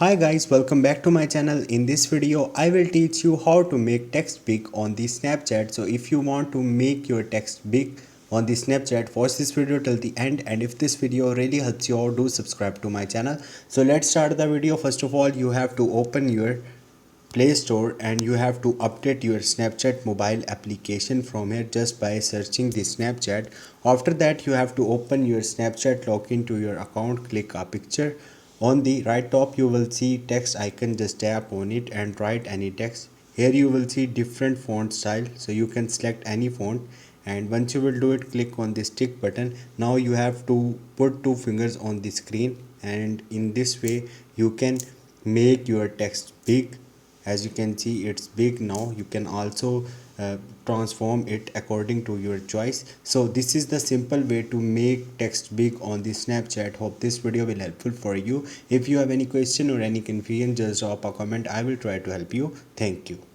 Hi guys, welcome back to my channel. In this video, I will teach you how to make text big on the Snapchat. So if you want to make your text big on the Snapchat, watch this video till the end. And if this video really helps you out, do subscribe to my channel. So let's start the video. First of all, you have to open your Play Store and you have to update your Snapchat mobile application from here just by searching the Snapchat. After that, you have to open your Snapchat, log into your account, click a picture. On the right top you will see text icon, just tap on it and write any text. Here you will see different font style, so you can select any font, and once you will do it, click on the stick button. Now you have to put two fingers on the screen, and in this way you can make your text big. As you can see, it's big now. You can also transform it according to your choice. So this is the simple way to make text big on the Snapchat. Hope this video will helpful for you. If you have any question or any confusion, just drop a comment. I will try to help you. Thank you.